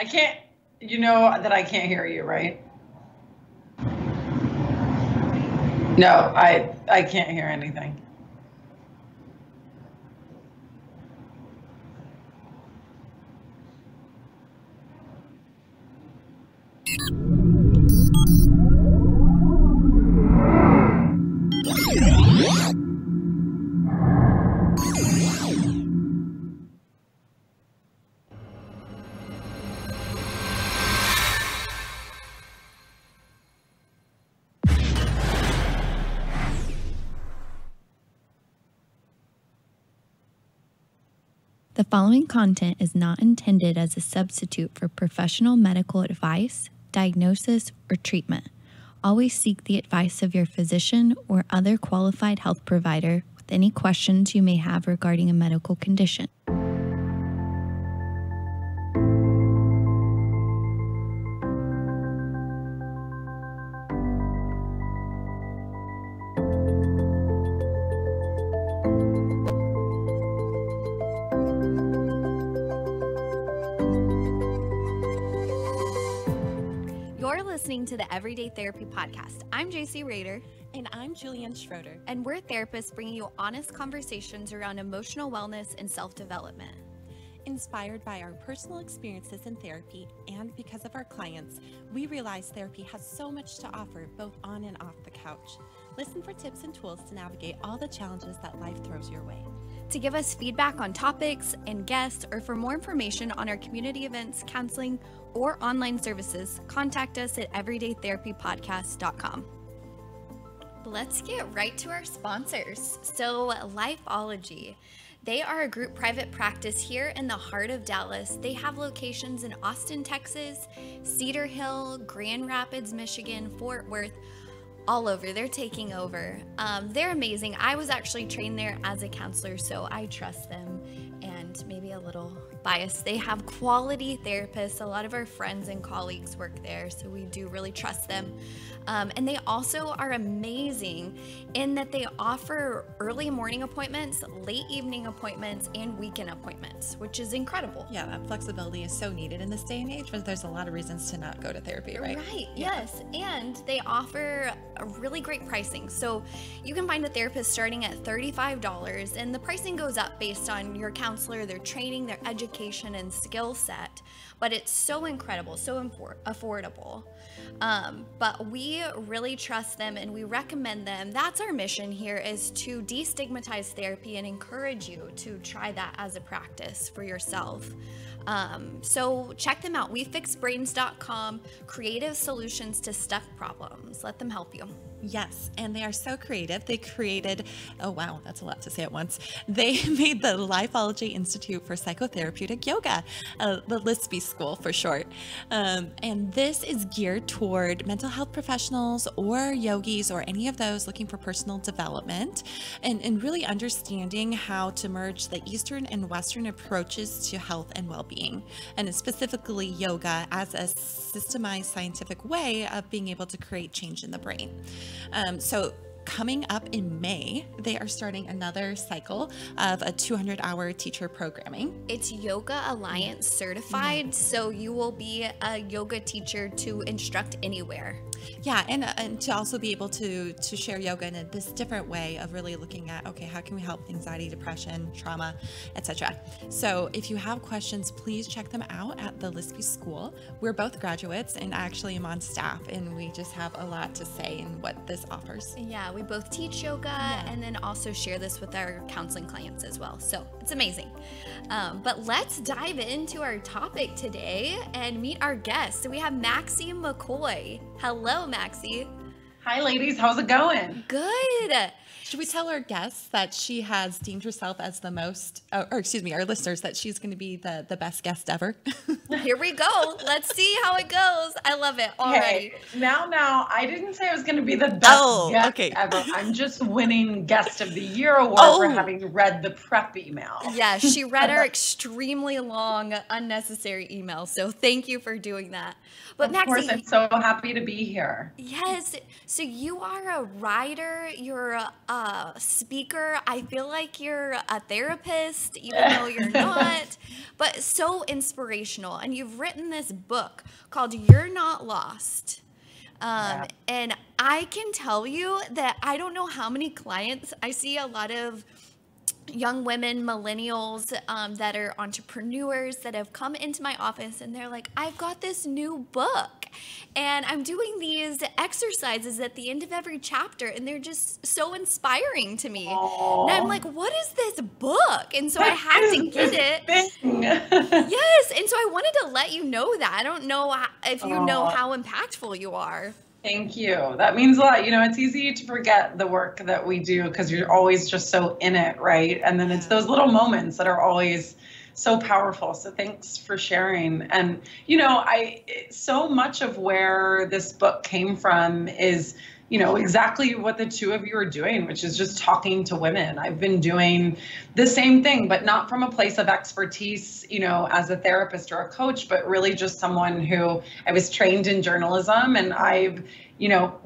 I can't, you know that I can't hear you, right? No, I can't hear anything. The following content is not intended as a substitute for professional medical advice, diagnosis, or treatment. Always seek the advice of your physician or other qualified health provider with any questions you may have regarding a medical condition. You're listening to the Everyday Therapy Podcast. I'm JC Rader. And I'm Julianne Schroeder. And we're therapists bringing you honest conversations around emotional wellness and self-development. Inspired by our personal experiences in therapy and because of our clients, we realize therapy has so much to offer both on and off the couch. Listen for tips and tools to navigate all the challenges that life throws your way. To give us feedback on topics and guests, or for more information on our community events, counseling, or online services, contact us at everydaytherapypodcast.com. Let's get right to our sponsors. So, Lifeology. They are a group private practice here in the heart of Dallas. They have locations in Austin, Texas, Cedar Hill, Grand Rapids, Michigan, Fort Worth, all over. They're taking over. They're amazing. I was actually trained there as a counselor, so I trust them, and maybe a little biased. They have quality therapists. A lot of our friends and colleagues work there, so we do really trust them. And they also are amazing in that they offer early morning appointments, late evening appointments, and weekend appointments, which is incredible. Yeah, that flexibility is so needed in this day and age, but there's a lot of reasons to not go to therapy, right? Right, yes. And they offer a really great pricing. So you can find a therapist starting at $35, and the pricing goes up based on your counselor, their training, their education, and skill set. But it's so incredible, so affordable. But we really trust them and we recommend them. That's our mission here, is to destigmatize therapy and encourage you to try that as a practice for yourself. So check them out. WeFixBrains.com, creative solutions to stuck problems. Let them help you. Yes, and they are so creative. They created, oh wow, that's a lot to say at once. They made the Lifeology Institute for Psychotherapeutic Yoga, the LISP school for short. And this is geared toward mental health professionals or yogis or any of those looking for personal development and really understanding how to merge the Eastern and Western approaches to health and well-being, and specifically yoga as a systemized scientific way of being able to create change in the brain. So coming up in May, they are starting another cycle of a 200-hour teacher programming. It's Yoga Alliance certified, so you will be a yoga teacher to instruct anywhere. Yeah, and to also be able to share yoga in this different way of really looking at, okay, how can we help anxiety, depression, trauma, etc. So if you have questions, please check them out at the LISP School. We're both graduates, and I actually am on staff, and we just have a lot to say in what this offers. Yeah, we both teach yoga and then also share this with our counseling clients as well. So it's amazing. But let's dive into our topic today and meet our guest. So we have Maxie McCoy. Hello, Maxie. Hi, ladies. How's it going? Good. Should we tell our guests that she has deemed herself as the most, or excuse me, our listeners, that she's going to be the best guest ever? Here we go. Let's see how it goes. I love it already. Hey, now, I didn't say I was going to be the best guest ever. I'm just winning Guest of the Year award for having read the prep email. Yeah, she read our extremely long, unnecessary email. So thank you for doing that. But of Maxie, course, I'm so happy to be here. Yes. So you are a writer, you're a speaker. I feel like you're a therapist, even though you're not, but so inspirational. And you've written this book called You're Not Lost. And I can tell you that I don't know how many clients, I see a lot of young women, millennials that are entrepreneurs that have come into my office and they're like, I've got this new book and I'm doing these exercises at the end of every chapter and they're just so inspiring to me. Aww. And I'm like, what is this book? And so I had to get it. Yes. And so I wanted to let you know that. I don't know if you know how impactful you are. Thank you. That means a lot. It's easy to forget the work that we do because you're always just so in it, right? And then it's those little moments that are always so powerful. So thanks for sharing. And, so much of where this book came from is, exactly what the two of you are doing, which is just talking to women. I've been doing the same thing, but not from a place of expertise, as a therapist or a coach, but really just someone who I was trained in journalism and I've,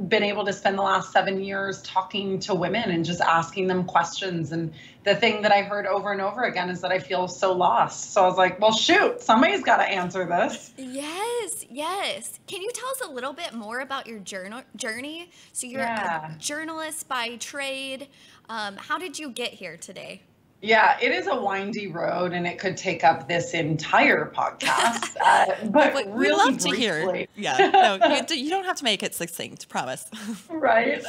been able to spend the last 7 years talking to women and just asking them questions. And the thing that I heard over and over again is that I feel so lost. So I was like, well, shoot, somebody's got to answer this. Yes, yes. Can you tell us a little bit more about your journey? So you're a journalist by trade. How did you get here today? Yeah, it is a windy road and it could take up this entire podcast. But we really love briefly, to hear. Yeah, no, you don't have to make it succinct, promise. Right.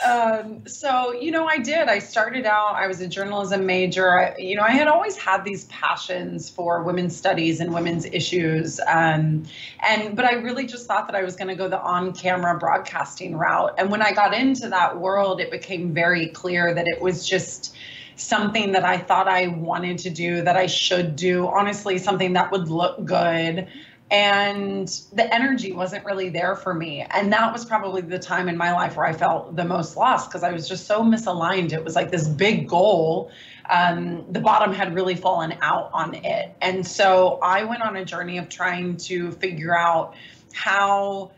So, I started out, I was a journalism major. I had always had these passions for women's studies and women's issues. But I really just thought that I was going to go the on-camera broadcasting route. And when I got into that world, it became very clear that it was just something that I thought I wanted to do, that I should do, honestly, something that would look good. And the energy wasn't really there for me. And that was probably the time in my life where I felt the most lost because I was just so misaligned. It was like this big goal. The bottom had really fallen out on it. And so I went on a journey of trying to figure out how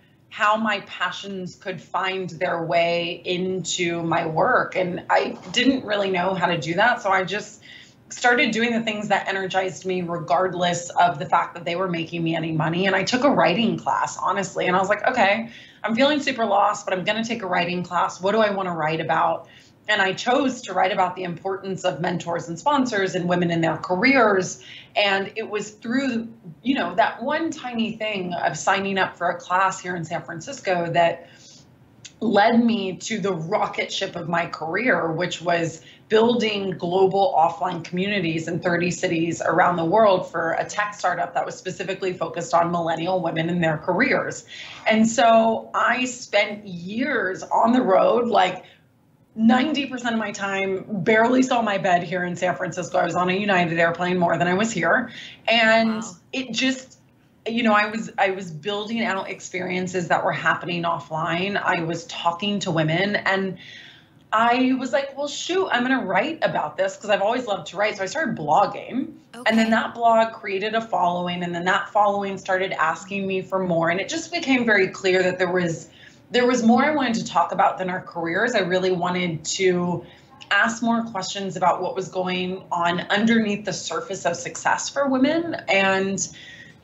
my passions could find their way into my work. And I didn't really know how to do that. So I just started doing the things that energized me regardless of the fact that they were making me any money. And I took a writing class, honestly. And I was like, okay, I'm feeling super lost, but I'm going to take a writing class. What do I want to write about? And I chose to write about the importance of mentors and sponsors and women in their careers. And it was through, that one tiny thing of signing up for a class here in San Francisco that led me to the rocket ship of my career, which was building global offline communities in 30 cities around the world for a tech startup that was specifically focused on millennial women in their careers. And so I spent years on the road, like 90% of my time, barely saw my bed here in San Francisco. I was on a United airplane more than I was here. And it just, I was building out experiences that were happening offline. I was talking to women and I was like, well, shoot, I'm going to write about this because I've always loved to write. So I started blogging. Okay. And then that blog created a following. And then that following started asking me for more. And it just became very clear that there was more I wanted to talk about than our careers. I really wanted to ask more questions about what was going on underneath the surface of success for women. And,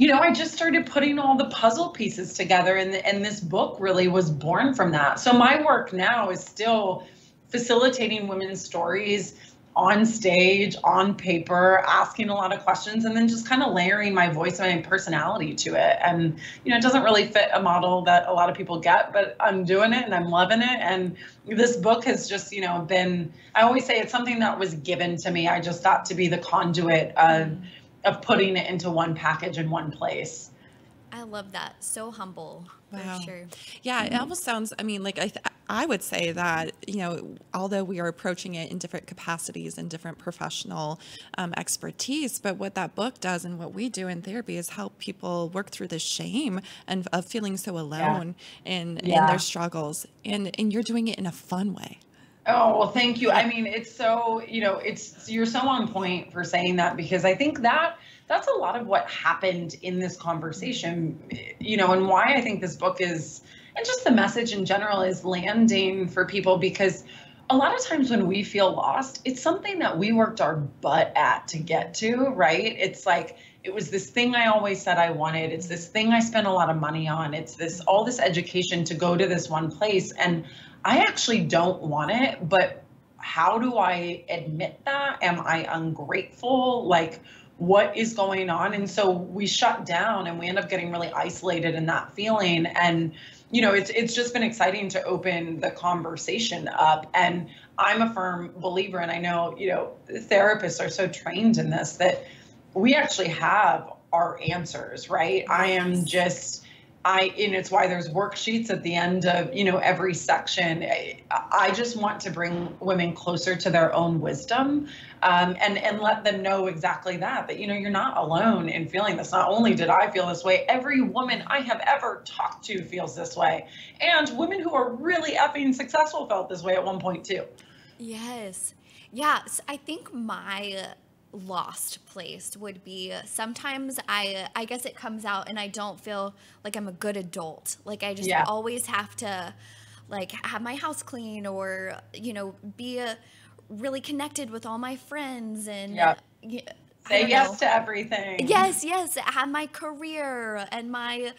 I just started putting all the puzzle pieces together and this book really was born from that. So my work now is still facilitating women's stories on stage, on paper, asking a lot of questions, and then just kind of layering my voice and my personality to it. And, it doesn't really fit a model that a lot of people get, but I'm doing it and I'm loving it. And this book has just, been, I always say it's something that was given to me. I just got to be the conduit of putting it into one package in one place. I love that. So humble. Wow. For sure. Yeah, it almost sounds, I would say that, although we are approaching it in different capacities and different professional expertise, but what that book does and what we do in therapy is help people work through the shame and of feeling so alone in their struggles. And you're doing it in a fun way. Oh, well, thank you. I mean, it's so, you're so on point for saying that because I think that's a lot of what happened in this conversation, and why I think this book is and just the message in general is landing for people, because a lot of times when we feel lost, it's something that we worked our butt at to get to, right? It's like, it was this thing I always said I wanted. It's this thing I spent a lot of money on. It's this, all this education to go to this one place. And I actually don't want it, but how do I admit that? Am I ungrateful? Like, what is going on? And so we shut down and we end up getting really isolated in that feeling. And it's just been exciting to open the conversation up. And I'm a firm believer, and I know, therapists are so trained in this, that we actually have our answers, right? And it's why there's worksheets at the end of, every section. I just want to bring women closer to their own wisdom, and let them know exactly that, you're not alone in feeling this. Not only did I feel this way, every woman I have ever talked to feels this way. And women who are really effing successful felt this way at one point too. Yes. Yes. I think my lost place would be sometimes I guess it comes out and I don't feel like I'm a good adult. Like I just always have to like have my house clean, or be really connected with all my friends, and say yes to everything. Yes, have my career and my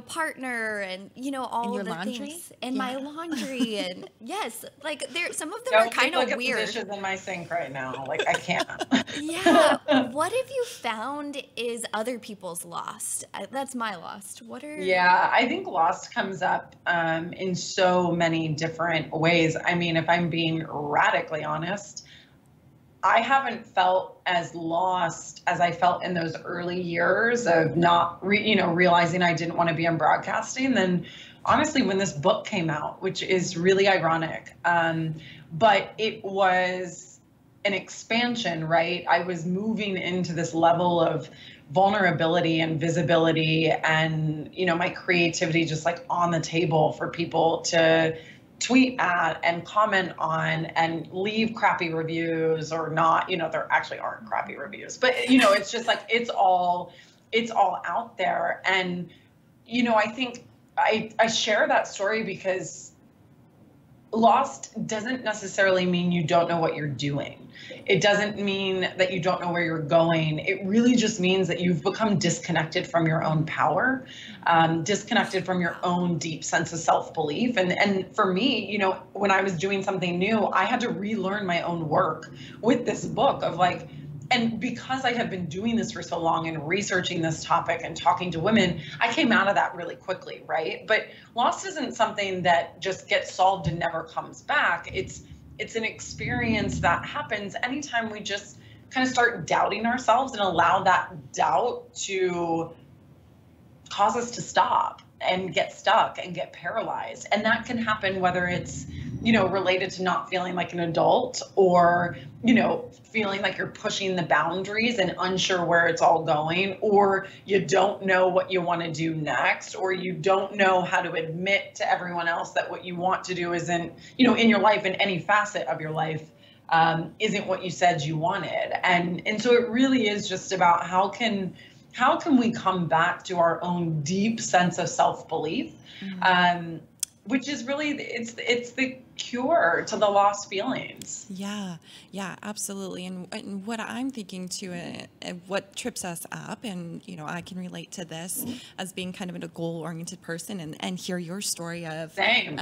partner, and all of the laundry? Things, and my laundry, and like some of them Don't are kind of weird. Look at the dishes in my sink right now. Like I can't. What have you found is other people's lost? That's my lost. What are? I think lost comes up in so many different ways. I mean, if I'm being radically honest, I haven't felt as lost as I felt in those early years of not, realizing I didn't want to be in broadcasting. Then honestly, when this book came out, which is really ironic, but it was an expansion, right? I was moving into this level of vulnerability and visibility, and, my creativity just like on the table for people to tweet at and comment on and leave crappy reviews or not. There actually aren't crappy reviews, but it's just like it's all out there. And I think I share that story because lost doesn't necessarily mean you don't know what you're doing. It doesn't mean that you don't know where you're going. It really just means that you've become disconnected from your own power, disconnected from your own deep sense of self-belief. And for me, when I was doing something new, I had to relearn my own work with this book of like, and because I have been doing this for so long and researching this topic and talking to women, I came out of that really quickly, right? But loss isn't something that just gets solved and never comes back. It's an experience that happens anytime we just kind of start doubting ourselves and allow that doubt to cause us to stop and get stuck and get paralyzed. And that can happen whether it's, related to not feeling like an adult, or, feeling like you're pushing the boundaries and unsure where it's all going, or you don't know what you want to do next, or you don't know how to admit to everyone else that what you want to do isn't, in your life, in any facet of your life, isn't what you said you wanted. And so it really is just about how can we come back to our own deep sense of self-belief, which is really, it's the cure to the lost feelings. Yeah, absolutely. And what I'm thinking too, and what trips us up, and, I can relate to this as being kind of a goal-oriented person, and hear your story of, Same.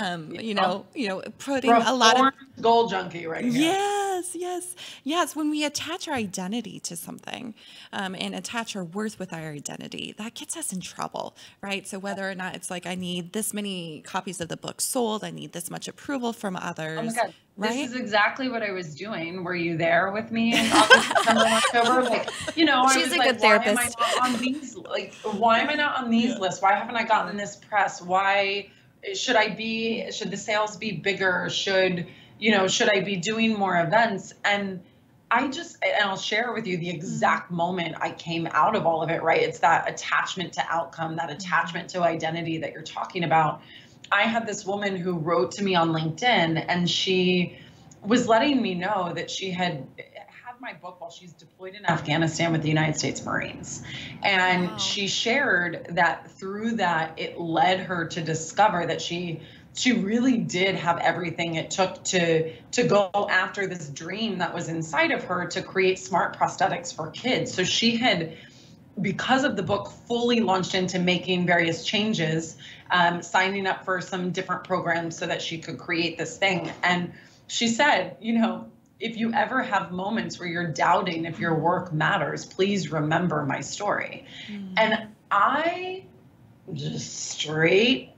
Putting a lot of goal junkie right here. Yes. When we attach our identity to something, and attach our worth with our identity, that gets us in trouble, right? So whether or not it's like, I need this many copies of the book sold, I need this much approval from others. Oh my God. Right? This is exactly what I was doing. Were you there with me in August, September, and October? Like, I She's was a like, good therapist. why am I not on these? Like, why am I not on these lists? Why haven't I gotten this press? Why should the sales be bigger? Should I be doing more events? And I'll share with you the exact moment I came out of all of it, right? It's that attachment to outcome, that attachment to identity that you're talking about. I had this woman who wrote to me on LinkedIn, and she was letting me know that she had my book while she's deployed in Afghanistan with the United States Marines. And she shared that through that, it led her to discover that she really did have everything it took to go after this dream that was inside of her to create smart prosthetics for kids. So she had, because of the book, fully launched into making various changes, signing up for some different programs so that she could create this thing. And she said, if you ever have moments where you're doubting if your work matters, please remember my story. And I just straight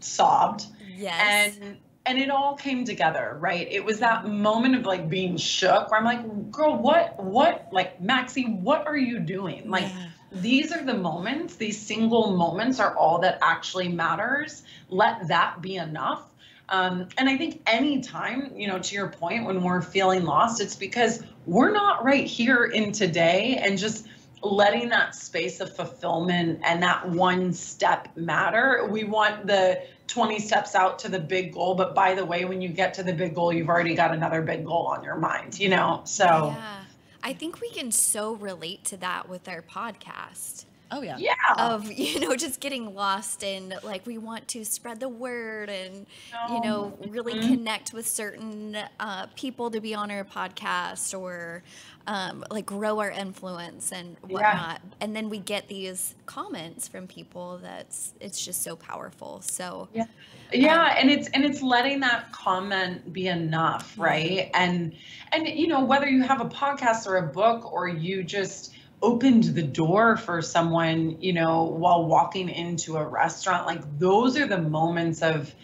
sobbed. Yes. And it all came together, right? It was that moment of like being shook where I'm like, girl, what, like, Maxie, what are you doing? Like, these are the moments, these single moments are all that actually matters. Let that be enough. And I think anytime, to your point, when we're feeling lost, it's because we're not right here in today, and just letting that space of fulfillment and that one step matter. We want the 20 steps out to the big goal, but by the way, when you get to the big goal, you've already got another big goal on your mind, so. Yeah. I think we can so relate to that with our podcast. Oh, yeah. Yeah. Of, just getting lost in, like, we want to spread the word and, really connect with certain people to be on our podcast, or like grow our influence and whatnot. And then we get these comments from people it's just so powerful. So and it's letting that comment be enough, right? And whether you have a podcast or a book, or you just opened the door for someone, while walking into a restaurant, like, those are the moments of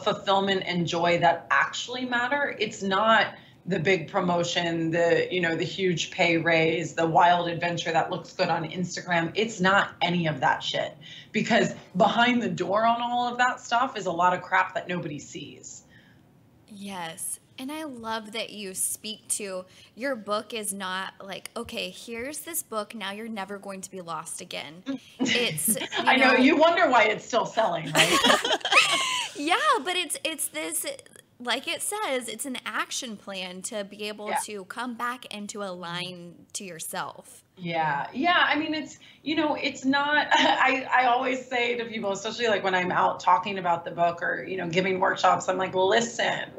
fulfillment and joy that actually matter. It's not the big promotion, the huge pay raise, the wild adventure that looks good on Instagram. It's not any of that shit, because behind the door on all of that stuff is a lot of crap that nobody sees. Yes. And I love that you speak to, your book is not like, okay, here's this book, now you're never going to be lost again. It's, I know, you wonder why it's still selling, right? Yeah, but it's this, like it says, it's an action plan to be able to come back and to align to yourself. Yeah. I mean, it's, it's not, I always say to people, especially like when I'm out talking about the book or, giving workshops, I'm like, listen,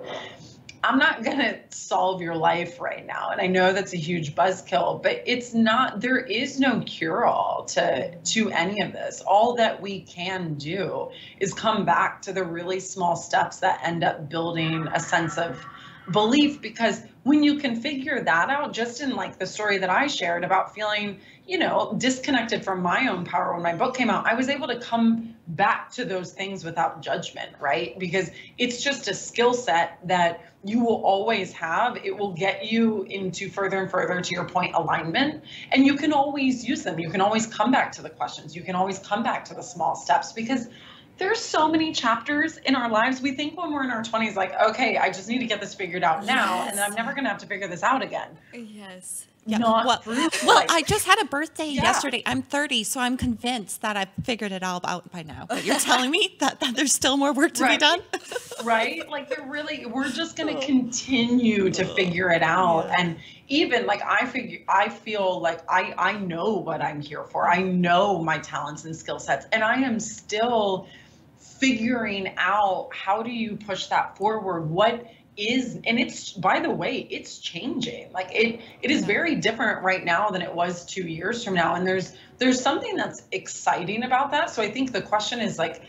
I'm not going to solve your life right now. And I know that's a huge buzzkill, but it's not, there is no cure-all to any of this. All that we can do is come back to the really small steps that end up building a sense of belief, because when you can figure that out, just in like the story that I shared about feeling, disconnected from my own power when my book came out, I was able to come back to those things without judgment, right? Because it's just a skill set that you will always have. It will get you into further and further, to your point, alignment, and you can always use them. You can always come back to the questions. You can always come back to the small steps, because there's so many chapters in our lives. We think when we're in our 20s, like, okay, I just need to get this figured out now, and then I'm never going to have to figure this out again. Yes. Yeah. Not well, I just had a birthday yesterday. I'm 30, so I'm convinced that I've figured it all out by now. But you're telling me that there's still more work to be done? Right? Like, we're just going to continue to figure it out. And even like, I feel like I know what I'm here for. I know my talents and skill sets, and I am still figuring out, how do you push that forward? And it's, by the way, it's changing. Like, it is very different right now than it was 2 years from now. And there's something that's exciting about that. So I think the question is like,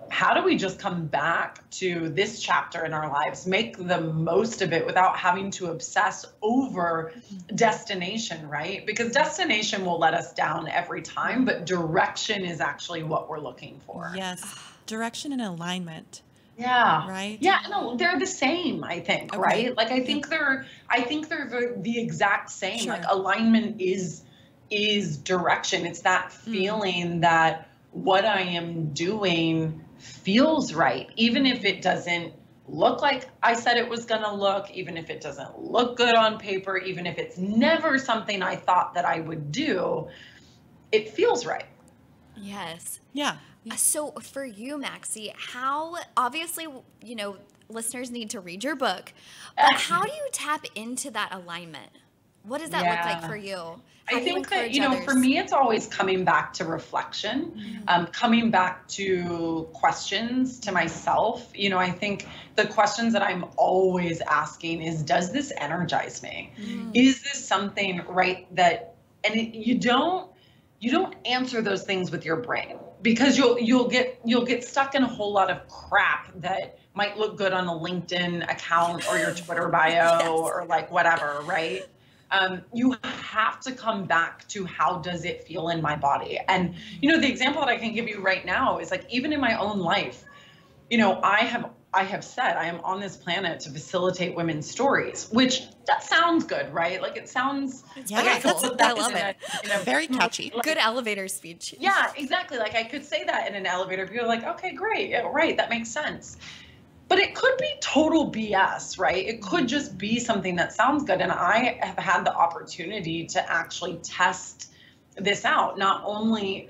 how do we just come back to this chapter in our lives, make the most of it without having to obsess over destination, right? Because destination will let us down every time, but direction is actually what we're looking for. Yes. Direction and alignment. Yeah. Right. Yeah. No, they're the same, I think. Okay. Right. Like, I think they're the exact same. Sure. Like, alignment is direction. It's that feeling that what I am doing feels right, even if it doesn't look like I said it was going to look, even if it doesn't look good on paper, even if it's never something I thought that I would do, it feels right. Yes. Yeah. So for you, Maxie, how, obviously, listeners need to read your book, but how do you tap into that alignment? What does that look like for you? I think that, for me, it's always coming back to reflection, coming back to questions to myself. I think the questions that I'm always asking is, does this energize me? Is this something, right, you don't answer those things with your brain, because you'll get stuck in a whole lot of crap that might look good on a LinkedIn account or your Twitter bio or like whatever, right? You have to come back to, how does it feel in my body? And, the example that I can give you right now is like, even in my own life, I have said I am on this planet to facilitate women's stories, which that sounds good, right? Like it sounds like I could put that I love it. Very catchy. Good elevator speech. Yeah, exactly. Like I could say that in an elevator. People are like, okay, great. Yeah, right. That makes sense. But it could be total BS, right? It could just be something that sounds good. And I have had the opportunity to actually test this out. Not only,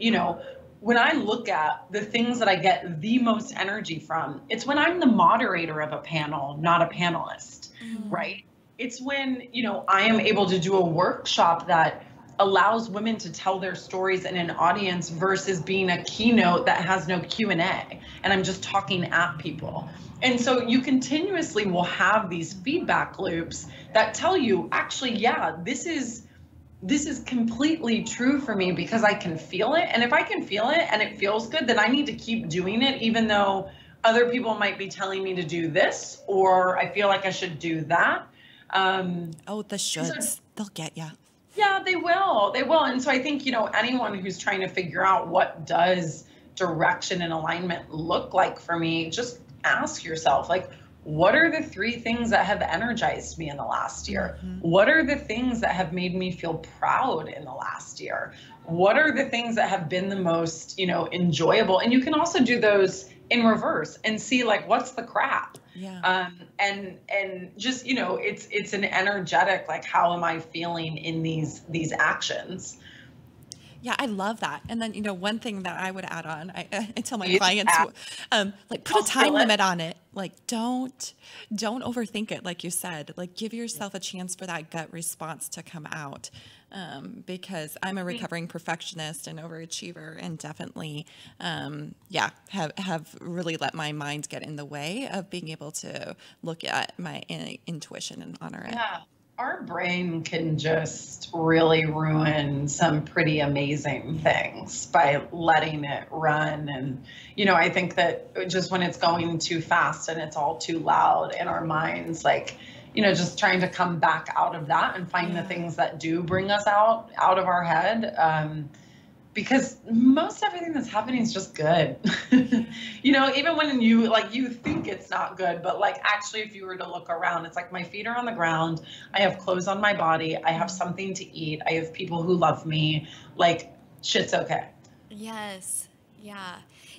when I look at the things that I get the most energy from, it's when I'm the moderator of a panel, not a panelist, right? It's when, I am able to do a workshop that allows women to tell their stories in an audience versus being a keynote that has no Q&A and I'm just talking at people. And so you continuously will have these feedback loops that tell you, actually, yeah, this is completely true for me because I can feel it. And if I can feel it and it feels good, then I need to keep doing it, even though other people might be telling me to do this, or I feel like I should do that. The shoulds, so, they'll get you. Yeah, they will. They will. And so I think, anyone who's trying to figure out what does direction and alignment look like for me, just ask yourself, like, what are the 3 things that have energized me in the last year? What are the things that have made me feel proud in the last year? What are the things that have been the most, enjoyable? And you can also do those in reverse and see, like, what's the crap? Yeah. And just, it's an energetic, like, how am I feeling in these actions? Yeah, I love that. And then, one thing that I would add on, I tell my clients, like, put a time limit on it. Like, don't overthink it. Like you said, like, give yourself a chance for that gut response to come out. Because I'm a recovering perfectionist and overachiever, and definitely, have really let my mind get in the way of being able to look at my intuition and honor it. Yeah. Our brain can just really ruin some pretty amazing things by letting it run. And, I think that just when it's going too fast and it's all too loud in our minds, like, just trying to come back out of that and find the things that do bring us out of our head. Because most everything that's happening is just good. Even when you think it's not good, but like, actually, if you were to look around, it's like my feet are on the ground. I have clothes on my body. I have something to eat. I have people who love me. Like, shit's okay. Yes. Yeah.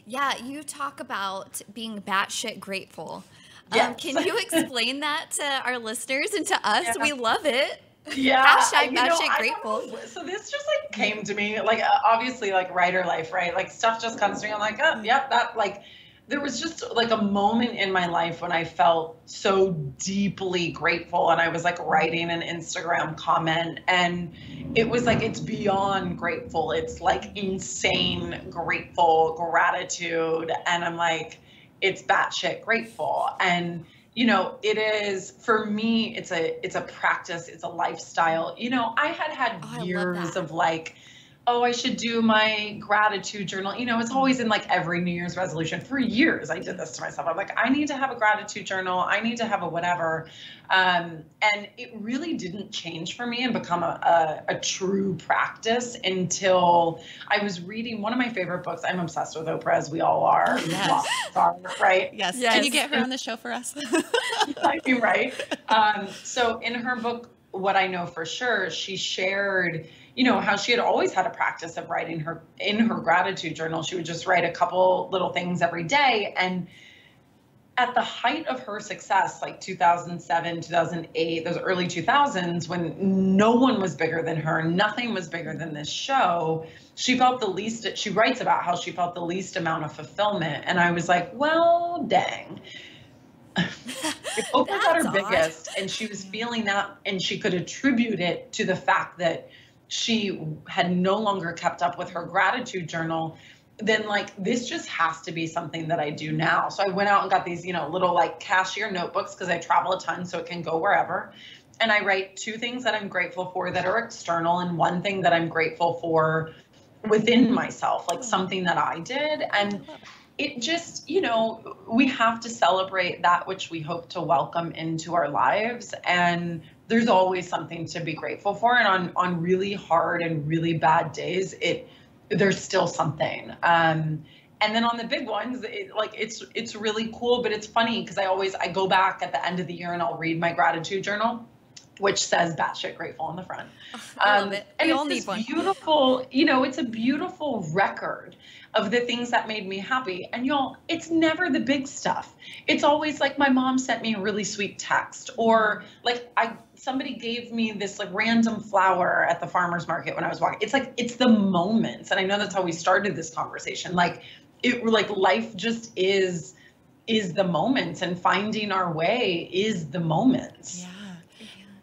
Yeah. You talk about being batshit grateful. Yes. Can you explain that to our listeners and to us? Yeah. We love it. Yeah. Batshit grateful. So this just like came to me, like, obviously, like, writer life, right? Like, stuff just comes to me. I'm like, oh, yep, that, like, there was just like a moment in my life when I felt so deeply grateful, and I was like writing an Instagram comment, and it was like, it's beyond grateful. It's like insane grateful gratitude. And I'm like, it's batshit grateful. And it is, for me, it's a practice, it's a lifestyle. I had years of like, oh, I should do my gratitude journal. It's always in like every New Year's resolution. For years, I did this to myself. I'm like, I need to have a gratitude journal. I need to have a whatever. And it really didn't change for me and become a true practice until I was reading one of my favorite books. I'm obsessed with Oprah, as we all are. Yes. Right? Yes. Can you get her on the show for us? I mean, right. So in her book, What I Know for Sure, she shared, how she had always had a practice of writing in her gratitude journal. She would just write a couple little things every day. And at the height of her success, like 2007, 2008, those early 2000s, when no one was bigger than her, nothing was bigger than this show, she writes about how she felt the least amount of fulfillment. And I was like, well, dang. If Oprah got her That's odd. biggest and she was feeling that and she could attribute it to the fact that she had no longer kept up with her gratitude journal, then like this just has to be something that I do now. So I went out and got these, little like cashier notebooks because I travel a ton so it can go wherever. And I write 2 things that I'm grateful for that are external and 1 thing that I'm grateful for within myself, like something that I did. And it just, we have to celebrate that which we hope to welcome into our lives. And there's always something to be grateful for. And on really hard and really bad days, there's still something. And then on the big ones, it's really cool, but it's funny because I go back at the end of the year and I'll read my gratitude journal, which says batshit grateful on the front. I love it. And We all it's need one. beautiful, it's a beautiful record of the things that made me happy. And y'all, it's never the big stuff. It's always like my mom sent me a really sweet text, or like somebody gave me this like random flower at the farmer's market when I was walking. It's the moments. And I know that's how we started this conversation. Like life just is the moments, and finding our way is the moments. Yeah.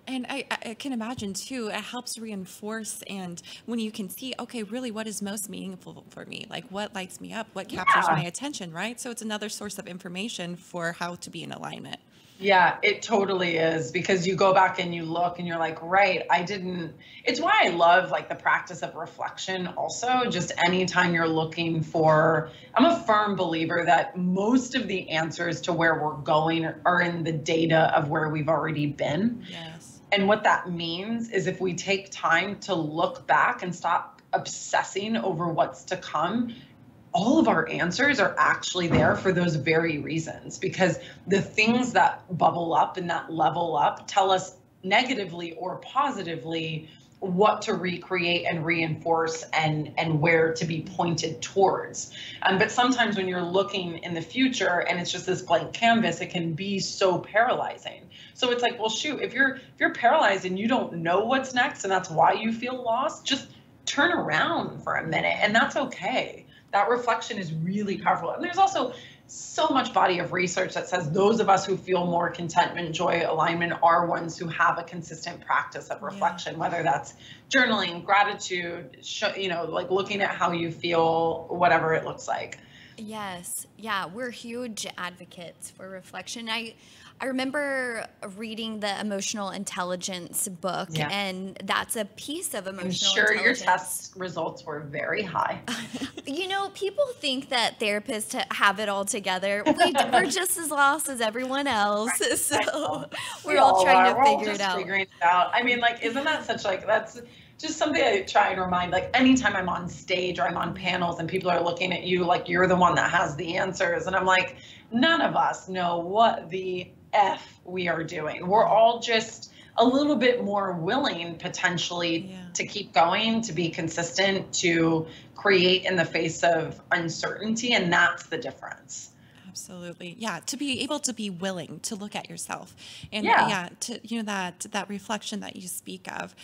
And I can imagine too, it helps reinforce, and when you can see, okay, really what is most meaningful for me? Like what lights me up? What captures my attention, right? So it's another source of information for how to be in alignment. Yeah, it totally is, because you go back and you look and you're like, right, it's why I love like the practice of reflection also. Just anytime you're looking I'm a firm believer that most of the answers to where we're going are in the data of where we've already been. Yes. And what that means is if we take time to look back and stop obsessing over what's to come, all of our answers are actually there for those very reasons, because the things that bubble up and that level up tell us negatively or positively what to recreate and reinforce and where to be pointed towards. But sometimes when you're looking in the future and it's just this blank canvas, it can be so paralyzing. So it's like, well, shoot, if you're paralyzed and you don't know what's next and that's why you feel lost, just turn around for a minute, and that's okay. That reflection is really powerful. And there's also so much body of research that says those of us who feel more contentment, joy, alignment are ones who have a consistent practice of reflection, whether that's journaling, gratitude, like looking at how you feel, whatever it looks like. Yes. Yeah. We're huge advocates for reflection. I remember reading the emotional intelligence book, and that's a piece of emotional intelligence. I'm sure your test results were very high. People think that therapists have it all together. We're just as lost as everyone else. Right. So we're all trying to figure it out. Figuring it out. I mean, like, isn't that that's just something I try and remind, like anytime I'm on stage or I'm on panels and people are looking at you like you're the one that has the answers. And I'm like, none of us know what the F we are doing. We're all just a little bit more willing potentially to keep going, to be consistent, to create in the face of uncertainty. And that's the difference. Absolutely. Yeah. To be able to be willing to look at yourself and to, that reflection that you speak of.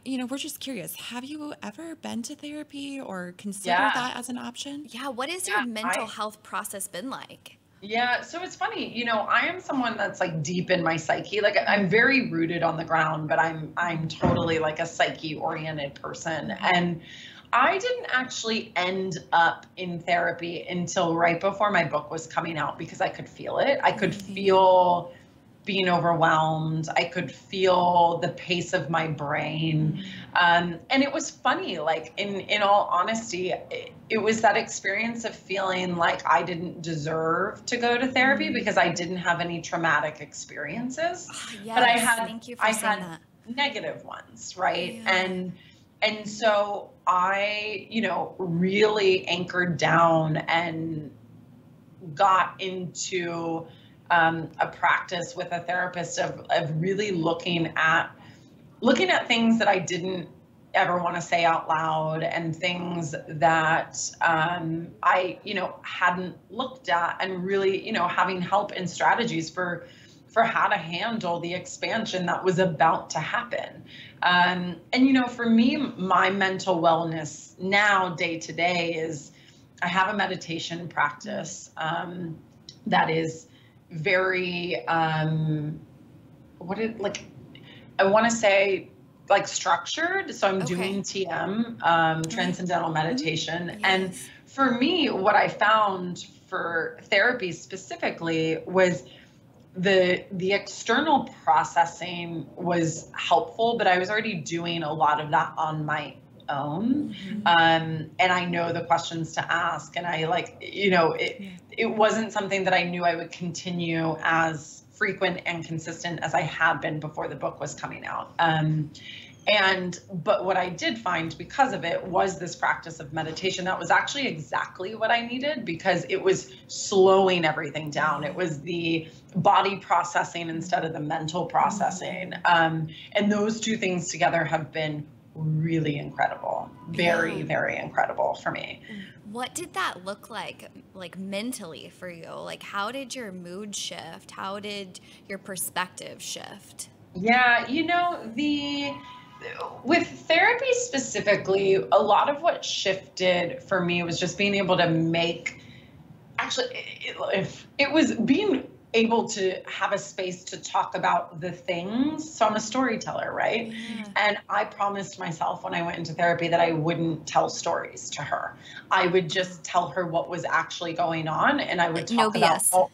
We're just curious, have you ever been to therapy or considered that as an option? Yeah. What has your mental health process been like? Yeah. So it's funny, I am someone that's like deep in my psyche. Like I'm very rooted on the ground, but I'm totally like a psyche oriented person. And I didn't actually end up in therapy until right before my book was coming out, because I could feel it. I could feel being overwhelmed. I could feel the pace of my brain. And it was funny, like in all honesty, it was that experience of feeling like I didn't deserve to go to therapy because I didn't have any traumatic experiences. Yes, but I had, thank you for saying that. Negative ones, right? Yeah. And so I, really anchored down and got into a practice with a therapist of really looking at things that I didn't ever want to say out loud, and things that I, hadn't looked at, and really, having help and strategies for how to handle the expansion that was about to happen. And, for me, my mental wellness now day to day is I have a meditation practice that is very, I want to say like structured. So I'm doing TM, transcendental meditation. Yes. And for me, what I found for therapy specifically was the external processing was helpful, but I was already doing a lot of that on my own. And I know the questions to ask, and I it wasn't something that I knew I would continue as frequent and consistent as I had been before the book was coming out. But what I did find because of it was this practice of meditation that was actually exactly what I needed, because it was slowing everything down. It was the body processing instead of the mental processing. And those two things together have been really incredible. Very, very incredible for me. What did that look like mentally for you? Like, how did your mood shift? How did your perspective shift? Yeah, with therapy specifically, a lot of what shifted for me was just being able to it was being able to have a space to talk about the things. So I'm a storyteller, right? Yeah. And I promised myself when I went into therapy that I wouldn't tell stories to her. I would just tell her what was actually going on, and I would talk about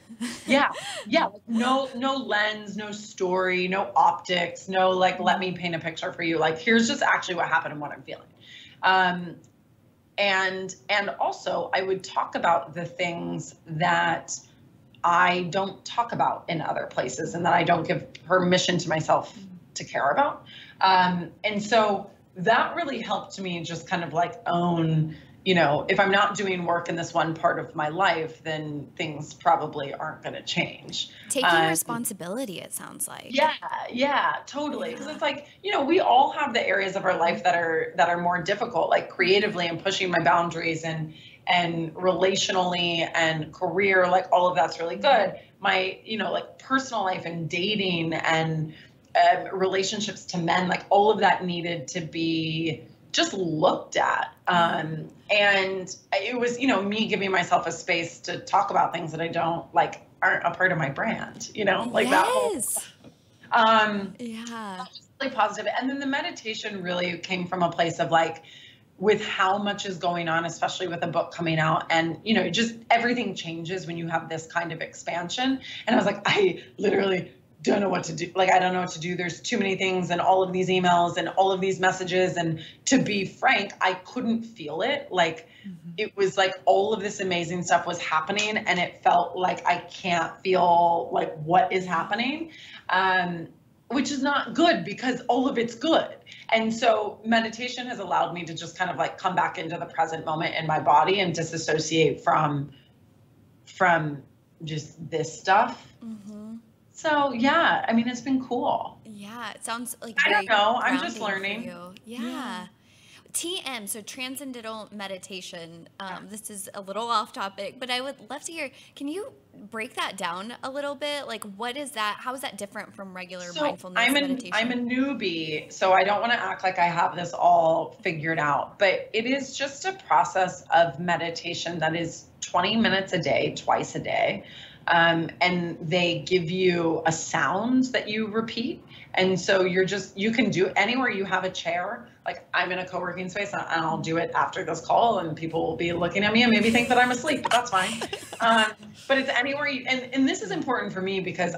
no lens, no story, no optics, no let me paint a picture for you. Like, here's just actually what happened and what I'm feeling. And also I would talk about the things that I don't talk about in other places and that I don't give permission to myself to care about. And so that really helped me just kind of own, if I'm not doing work in this one part of my life, then things probably aren't going to change. Taking responsibility, it sounds like. Yeah, totally. Because it's we all have the areas of our life that are more difficult, like creatively and pushing my boundaries and relationally and career, all of that's really good. My, personal life and dating and relationships to men, all of that needed to be just looked at. And it was, me giving myself a space to talk about things that I don't aren't a part of my brand, that whole, really positive. And then the meditation really came from a place of with how much is going on, especially with a book coming out, and just everything changes when you have this kind of expansion. And I was I literally don't know what to do. I don't know what to do. There's too many things and all of these emails and all of these messages. And to be frank, I couldn't feel it. It was all of this amazing stuff was happening, and it felt like I can't feel what is happening. Which is not good, because all of it's good. And so meditation has allowed me to just kind of come back into the present moment in my body and disassociate from just this stuff. So yeah, I mean, it's been cool. Yeah, it sounds very I don't know. I'm just learning. Yeah. TM, so transcendental meditation. This is a little off topic, but I would love to hear, can you break that down a little bit? What is that? How is that different from regular mindfulness meditation? I'm a newbie, so I don't want to act like I have this all figured out, but it is just a process of meditation that is 20 minutes a day, twice a day. And they give you a sound that you repeat. And so you can do it anywhere you have a chair. I'm in a co-working space and I'll do it after this call, and people will be looking at me and maybe think that I'm asleep, but that's fine. But it's anywhere and this is important for me because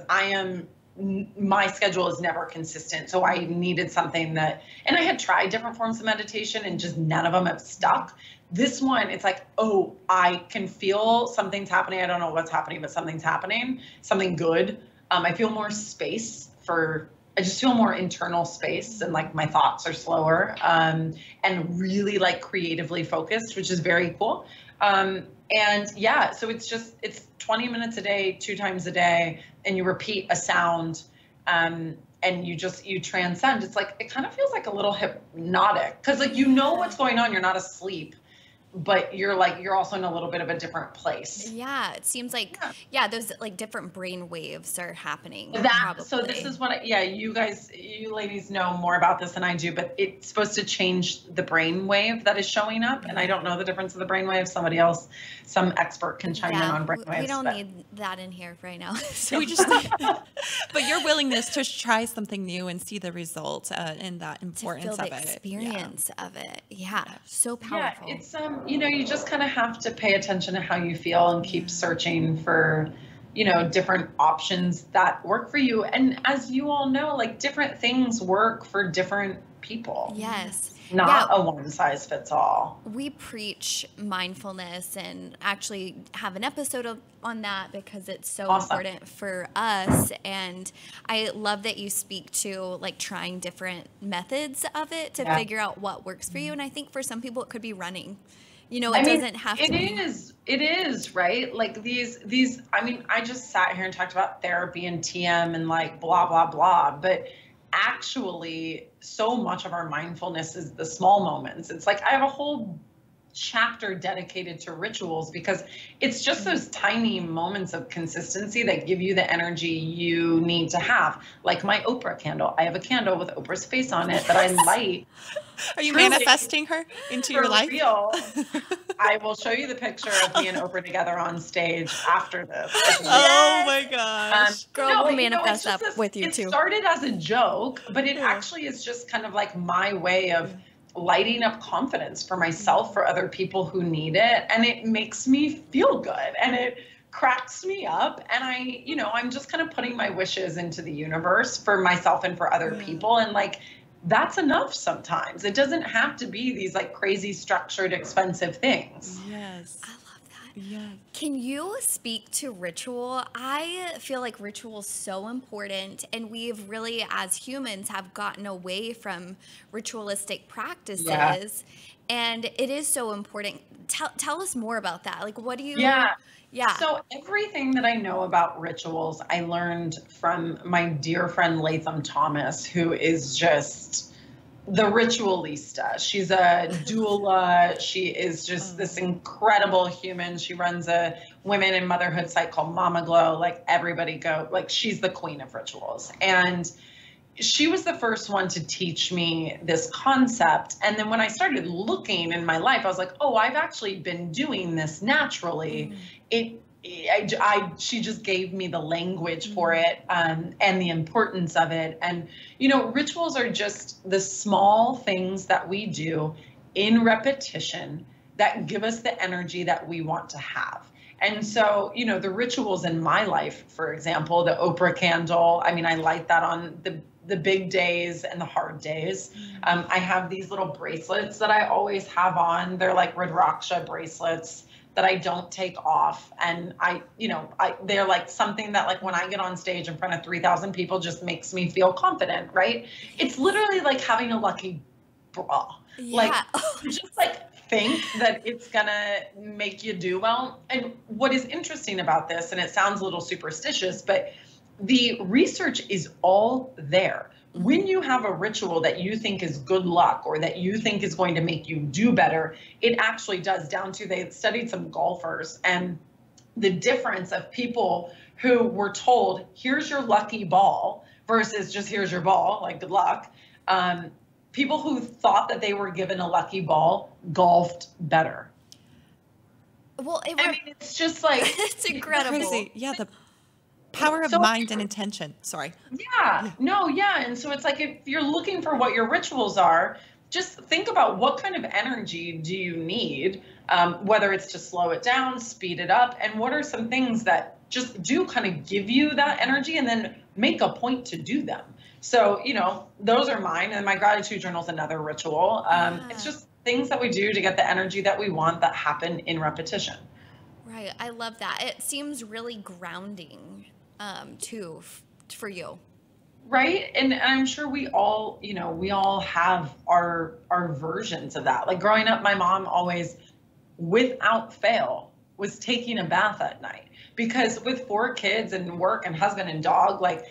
my schedule is never consistent. So I needed something and I had tried different forms of meditation and just none of them have stuck. This one, it's I can feel something's happening. I don't know what's happening, but something's happening, something good. I feel more space I just feel more internal space, and my thoughts are slower, and really creatively focused, which is very cool. And yeah, so it's 20 minutes a day, 2 times a day, and you repeat a sound, and you transcend. It's it kind of feels a little hypnotic, because what's going on, you're not asleep. but you're also in a little bit of a different place. Yeah, it seems like, those like different brain waves are happening. So this is what, you ladies know more about this than I do, but it's supposed to change the brain wave that is showing up. And I don't know the difference of the brain wave. Some expert can chime in on brain waves. We don't need that in here right now. So we just, but your willingness to try something new and see the result and that importance to feel of the it. experience of it. Yeah. So powerful. Yeah, it's, you just kind of have to pay attention to how you feel and keep searching for, different options that work for you. And as you all know, like different things work for different people. Yes. Not a one size fits all. We preach mindfulness and actually have an episode on that because it's so important for us. And I love that you speak to like trying different methods of it to figure out what works for you. And I think for some people it could be running. It doesn't have to be. It is, right? Like these, I just sat here and talked about therapy and TM and like blah, blah, blah. But actually, so much of our mindfulness is the small moments. It's like I have a whole chapter dedicated to rituals because it's just those tiny moments of consistency that give you the energy you need to have. Like my Oprah candle. I have a candle with Oprah's face on it that I light. Are you manifesting her into your life? Real. I will show you the picture of me and Oprah together on stage after this. Oh my gosh. Girl, we'll manifest that with you too. It started as a joke, but it actually is just kind of like my way of lighting up confidence for myself, for other people who need it. And it makes me feel good and it cracks me up. And I'm just kind of putting my wishes into the universe for myself and for other people. And like, that's enough sometimes. It doesn't have to be these like crazy structured, expensive things. Yes. I love that. Yeah. Can you speak to ritual? I feel like ritual is so important, and we've really, as humans, have gotten away from ritualistic practices, and it is so important. Tell us more about that. Like, what do you? Yeah. So everything that I know about rituals, I learned from my dear friend Latham Thomas, who is just the ritualista. She's a doula. She is just this incredible human. She runs a women in motherhood site called Mama Glow. Like everybody go, like she's the queen of rituals. And she was the first one to teach me this concept. And then when I started looking in my life, I was like, oh, I've actually been doing this naturally. She just gave me the language for it, and the importance of it. And, rituals are just the small things that we do in repetition that give us the energy that we want to have. And so, the rituals in my life, for example, the Oprah candle, I light that on the big days and the hard days. I have these little bracelets that I always have on. They're like Rudraksha bracelets that I don't take off. And they're like something that like when I get on stage in front of 3,000 people just makes me feel confident, right? It's literally like having a lucky bra. Like just like think that it's gonna make you do well. And what is interesting about this, and it sounds a little superstitious, but the research is all there. When you have a ritual that you think is good luck or that you think is going to make you do better, it actually does. Down to, they studied some golfers and the difference of people who were told, here's your lucky ball versus just here's your ball, like good luck. People who thought that they were given a lucky ball golfed better. Well, it's just like, it's incredible. Crazy. Yeah. The power of mind and intention. Sorry. Yeah. And so it's like, if you're looking for what your rituals are, just think about what kind of energy do you need, whether it's to slow it down, speed it up, and what are some things that just do kind of give you that energy, and then make a point to do them. So, those are mine, and my gratitude journal is another ritual. It's just things that we do to get the energy that we want that happen in repetition. Right. I love that. It seems really grounding, too, for you. Right. And I'm sure we all have our versions of that. Like growing up, my mom always, without fail, was taking a bath at night, because with 4 kids and work and husband and dog, like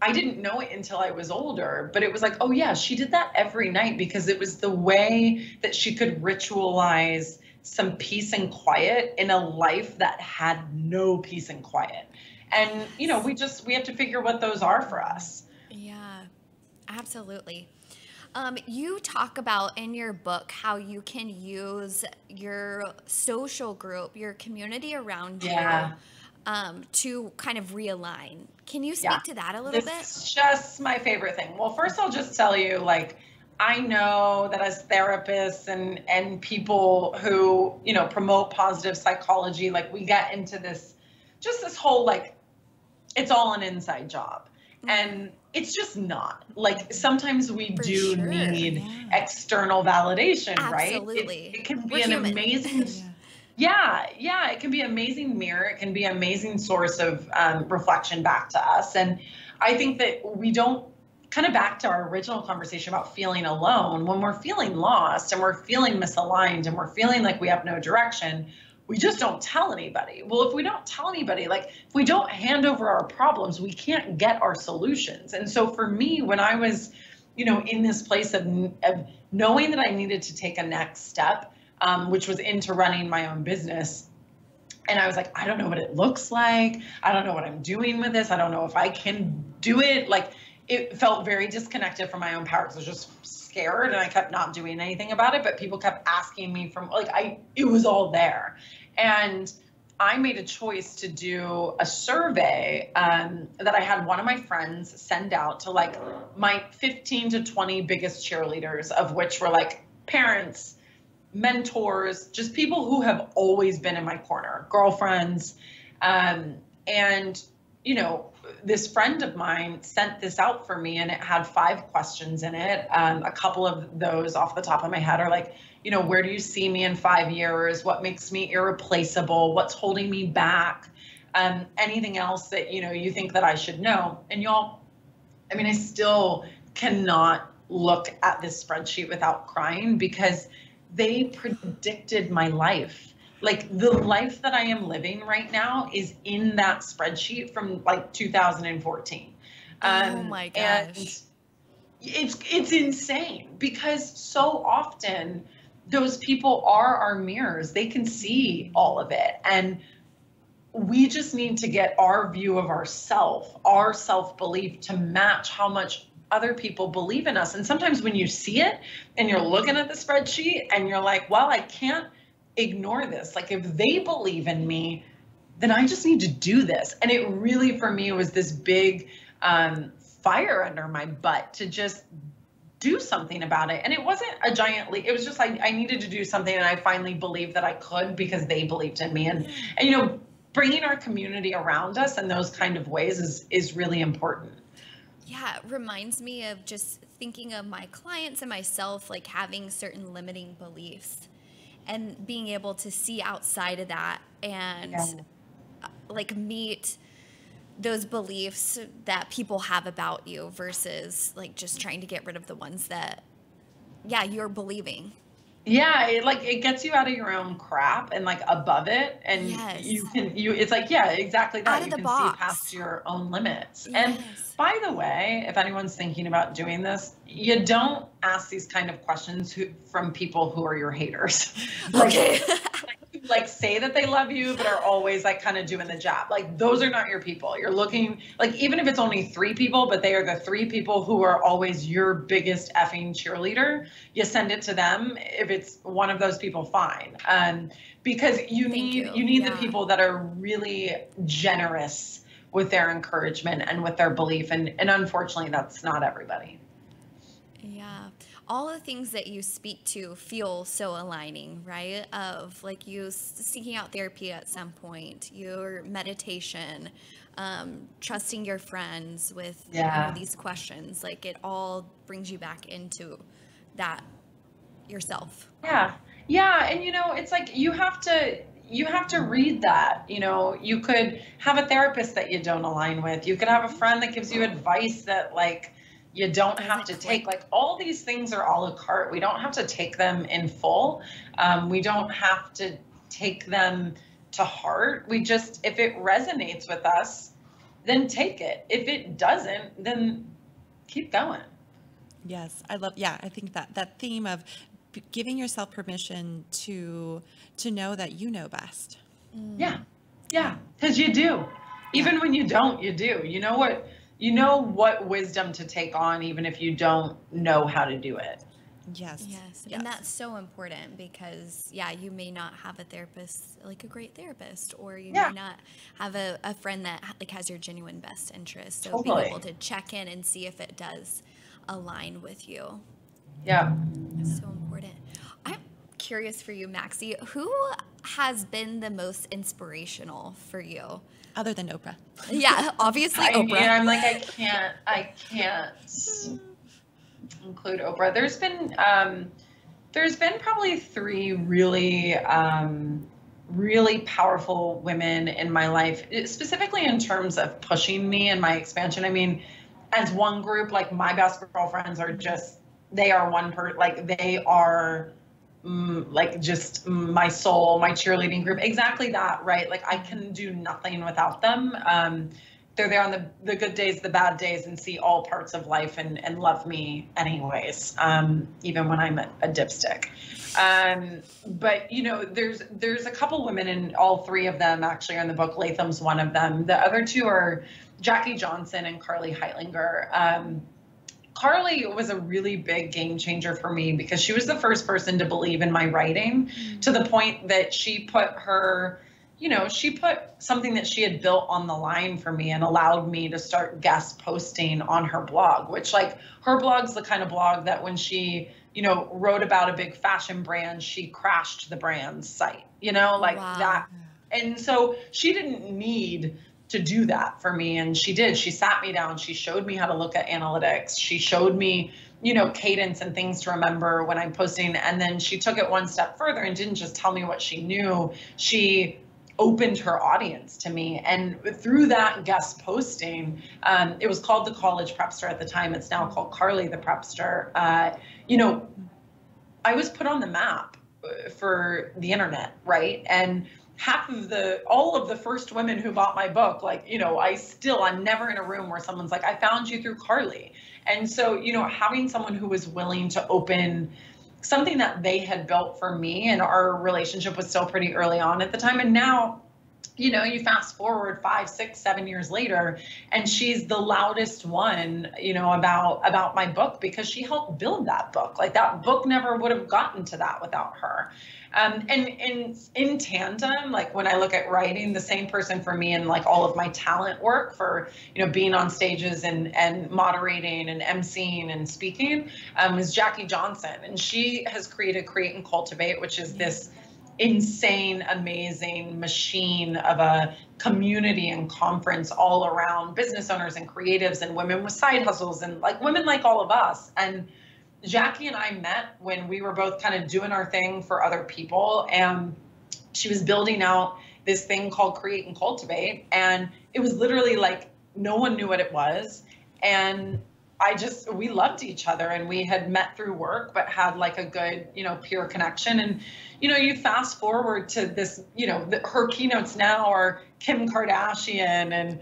I didn't know it until I was older, but it was like, oh yeah, she did that every night because it was the way that she could ritualize some peace and quiet in a life that had no peace and quiet. And, you know, we have to figure what those are for us. Yeah, absolutely. You talk about in your book how you can use your social group, your community around you, to kind of realign. Can you speak to that a little bit? It's just my favorite thing. Well, first I'll just tell you, like, I know that as therapists and people who, you know, promote positive psychology, like we get into this whole, like, it's all an inside job. And it's just not. Like, sometimes we need external validation, Absolutely. right? It can be an amazing, it can be an amazing mirror. It can be an amazing source of reflection back to us. And I think that we don't, kind of back to our original conversation about feeling alone, when we're feeling lost and we're feeling misaligned and we're feeling like we have no direction, we just don't tell anybody. Well, if we don't tell anybody, like if we don't hand over our problems, we can't get our solutions. And so for me, when I was, you know, in this place of knowing that I needed to take a next step, which was into running my own business, and I was like, I don't know what it looks like. I don't know what I'm doing with this. I don't know if I can do it. Like, it felt very disconnected from my own power because I was just scared and I kept not doing anything about it. But people kept asking me it was all there. And I made a choice to do a survey that I had one of my friends send out to like my 15 to 20 biggest cheerleaders, of which were like parents, mentors, just people who have always been in my corner, girlfriends. And, you know, this friend of mine sent this out for me and it had 5 questions in it. A couple of those off the top of my head are like, you know, where do you see me in 5 years? What makes me irreplaceable? What's holding me back? Anything else that, you know, you think that I should know? And y'all, I mean, I still cannot look at this spreadsheet without crying because they predicted my life. Like, the life that I am living right now is in that spreadsheet from like 2014. Oh my gosh. And it's insane because so often those people are our mirrors. They can see all of it. And we just need to get our view of ourself, our self-belief to match how much other people believe in us. And sometimes when you see it and you're looking at the spreadsheet and you're like, well, I can't ignore this. Like, if they believe in me, then I just need to do this. And it really, for me, was this big fire under my butt to just do something about it. And it wasn't a giant leap. It was just like I needed to do something. And I finally believed that I could because they believed in me. And you know, bringing our community around us in those kind of ways is really important. Yeah, it reminds me of just thinking of my clients and myself, like having certain limiting beliefs and being able to see outside of that and like meet those beliefs that people have about you versus like just trying to get rid of the ones that, you're believing. Yeah, it gets you out of your own crap and like above it, and it's like, exactly that. Out of the box. See past your own limits. And by the way, if anyone's thinking about doing this, you don't ask these kind of questions from people who are your haters. Okay. Like say that they love you, but are always like kind of doing the job. Like, those are not your people. You're looking, like, even if it's only 3 people, but they are the 3 people who are always your biggest effing cheerleader, you send it to them. If it's one of those people, fine. Because you need the people that are really generous with their encouragement and with their belief. And unfortunately, that's not everybody. Yeah. All the things that you speak to feel so aligning, right? Of like you seeking out therapy at some point, your meditation, trusting your friends with these questions. Like, it all brings you back into that yourself. Yeah. And you know, it's like you have to read that. You know, you could have a therapist that you don't align with. You could have a friend that gives you advice that like you don't have to take. Like, all these things are a la carte. We don't have to take them in full. We don't have to take them to heart. We just, if it resonates with us, then take it. If it doesn't, then keep going. Yes, I think that theme of giving yourself permission to know that you know best. Yeah. Yeah. Because you do. Even when you don't, you do. You know what wisdom to take on, even if you don't know how to do it. Yes. And that's so important because, you may not have a therapist, like a great therapist, or you may not have a friend that like has your genuine best interest. So being able to check in and see if it does align with you. Yeah. It's so important. I'm curious for you, Maxie, who has been the most inspirational for you? Other than Oprah. Yeah, obviously Oprah. And I'm like, I can't include Oprah. There's been probably three really powerful women in my life, specifically in terms of pushing me and my expansion. I mean, as one group, like my best girlfriends are just, they are they are like just my soul, my cheerleading group. Exactly that, right? Like I can do nothing without them. They're there on the good days, the bad days, and see all parts of life and love me anyways, even when I'm a dipstick. But there's a couple women, and all three of them actually are in the book. Latham's one of them. The other two are Jackie Johnson and Carly Heitlinger. Carly was a really big game changer for me because she was the first person to believe in my writing to the point that she put something that she had built on the line for me and allowed me to start guest posting on her blog, which like her blog's the kind of blog that when she, wrote about a big fashion brand, she crashed the brand's site, that. And so she didn't need to do that for me. And she did. She sat me down. She showed me how to look at analytics. She showed me, cadence and things to remember when I'm posting. And then she took it one step further and didn't just tell me what she knew. She opened her audience to me. And through that guest posting, it was called The College Prepster at the time. It's now called Carly the Prepster. I was put on the map for the internet, right? And all of the first women who bought my book, I'm never in a room where someone's like, I found you through Carly. And so, having someone who was willing to open something that they had built for me, and our relationship was still pretty early on at the time. And now, you fast forward 5, 6, 7 years later, and she's the loudest one, about my book because she helped build that book. Like that book never would have gotten to that without her. And in tandem, like when I look at writing, the same person for me and like all of my talent work for, being on stages and moderating and emceeing and speaking, is Jackie Johnson. And she has created Create and Cultivate, which is this insane, amazing machine of a community and conference all around business owners and creatives and women with side hustles and like women like all of us. And Jackie and I met when we were both kind of doing our thing for other people, and she was building out this thing called Create and Cultivate, and it was literally like no one knew what it was, and we loved each other, and we had met through work but had like a good peer connection. And you fast forward to this, her keynotes now are Kim Kardashian and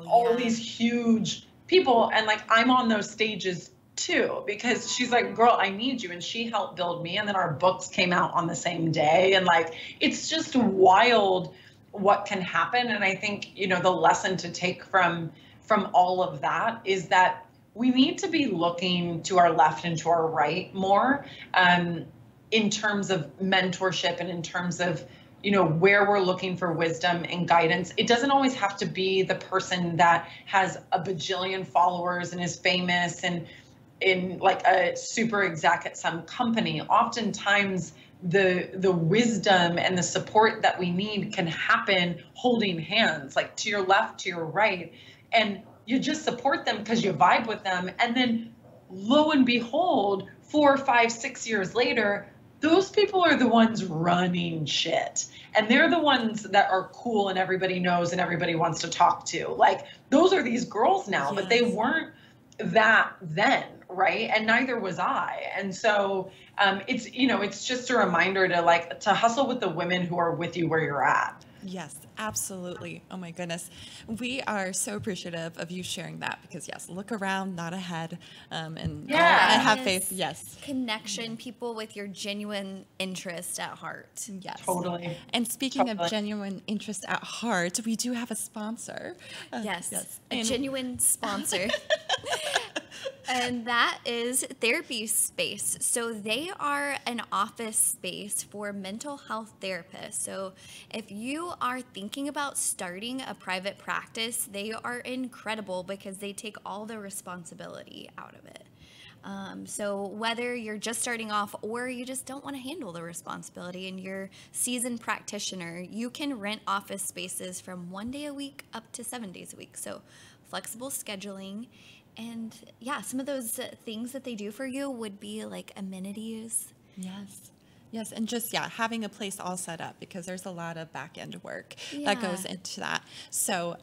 all these huge people, and like I'm on those stages too, because she's like, girl, I need you. And she helped build me. And then our books came out on the same day. And like, it's just wild what can happen. And I think, the lesson to take from all of that is that we need to be looking to our left and to our right more, in terms of mentorship and in terms of, where we're looking for wisdom and guidance. It doesn't always have to be the person that has a bajillion followers and is famous and in like a super exec at some company. Oftentimes the wisdom and the support that we need can happen holding hands, like to your left, to your right, and you just support them because you vibe with them. And then lo and behold, 4, 5, 6 years later, those people are the ones running shit. And they're the ones that are cool and everybody knows and everybody wants to talk to. Like those are these girls now, but they weren't that then, right? And neither was I. And so it's just a reminder to hustle with the women who are with you where you're at. Yes, absolutely. Oh my goodness. We are so appreciative of you sharing that because yes, look around, not ahead. And I have faith. Yes. Connection, people with your genuine interest at heart. Yes. Totally. And speaking of genuine interest at heart, we do have a sponsor. Yes. A genuine sponsor. And that is Therapy Space. So they are an office space for mental health therapists. So if you are thinking about starting a private practice, they are incredible because they take all the responsibility out of it. So whether you're just starting off or you just don't want to handle the responsibility and you're a seasoned practitioner, you can rent office spaces from 1 day a week up to 7 days a week. So flexible scheduling. And yeah, some of those things that they do for you would be like amenities. Yes. Yes. And just, having a place all set up because there's a lot of back end work that goes into that. So,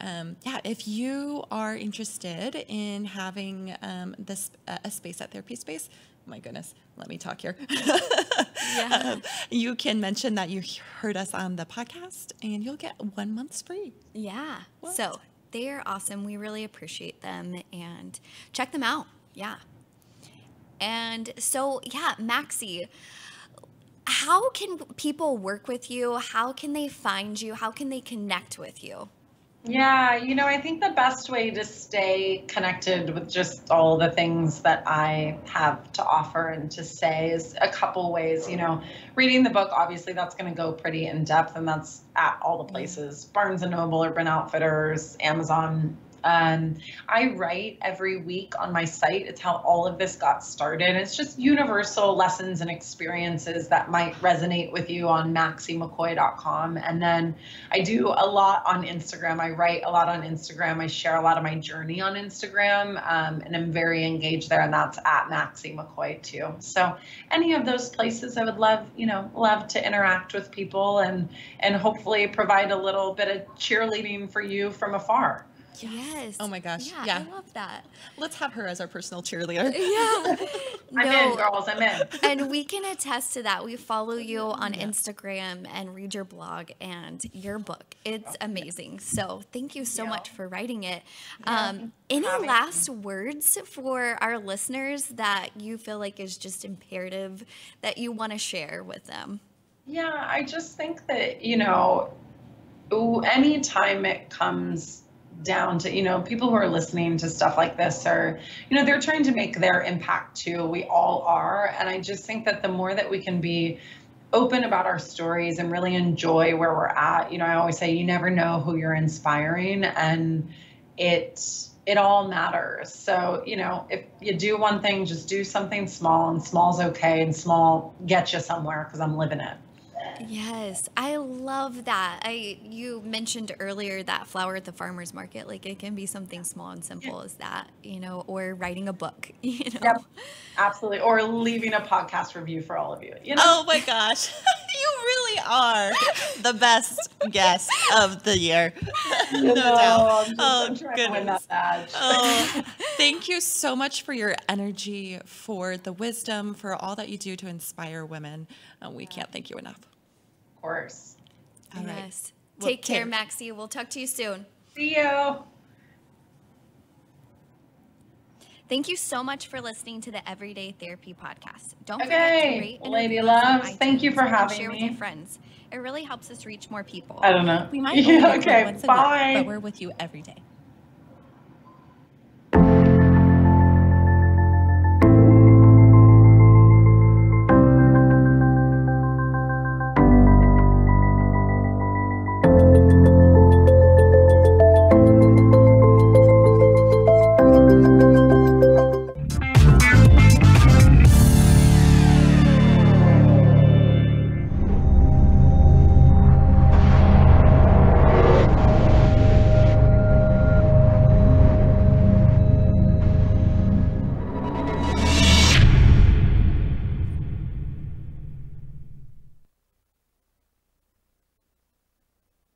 if you are interested in having a space at Therapy Space, oh my goodness, let me talk here. You can mention that you heard us on the podcast and you'll get 1 month's free. Yeah. What? So they're awesome. We really appreciate them and check them out. Yeah. And so, Maxie, how can people work with you? How can they find you? How can they connect with you? Yeah, I think the best way to stay connected with just all the things that I have to offer and to say is a couple ways. Reading the book, obviously that's going to go pretty in depth, and that's at all the places, Barnes and Noble, Urban Outfitters, Amazon. I write every week on my site. It's how all of this got started. It's just universal lessons and experiences that might resonate with you on maxiemccoy.com. And then I do a lot on Instagram. I write a lot on Instagram. I share a lot of my journey on Instagram, and I'm very engaged there. And that's at Maxie McCoy too. So any of those places, I would love to interact with people and hopefully provide a little bit of cheerleading for you from afar. Yes. Oh my gosh. Yeah. I love that. Let's have her as our personal cheerleader. Yeah. I'm in, girls. I'm in. And we can attest to that. We follow you on Instagram and read your blog and your book. It's amazing. So thank you so much for writing it. Any last words for our listeners that you feel like is just imperative that you want to share with them? Yeah, I just think that, anytime it comes down to, people who are listening to stuff like this are, they're trying to make their impact too. We all are. And I just think that the more that we can be open about our stories and really enjoy where we're at, I always say you never know who you're inspiring, and it all matters. So, if you do one thing, just do something small, and small's okay, and small gets you somewhere because I'm living it. Yes, I love that. You mentioned earlier that flower at the farmer's market, like it can be something small and simple as that, or writing a book, Yep, absolutely. Or leaving a podcast review for all of you. Oh my gosh, you really are the best guest of the year. No doubt. I'm trying to win that badge. Thank you so much for your energy, for the wisdom, for all that you do to inspire women. We can't thank you enough. Of course. All right. Take care, Maxie. We'll talk to you soon. See you. Thank you so much for listening to the Everyday Therapy Podcast. Don't forget to rate and Lady review us on Loves. iTunes Thank you for having and share me. with your friends. It really helps us reach more people. I don't know. We might only okay, once a bye. week, but we're with you every day.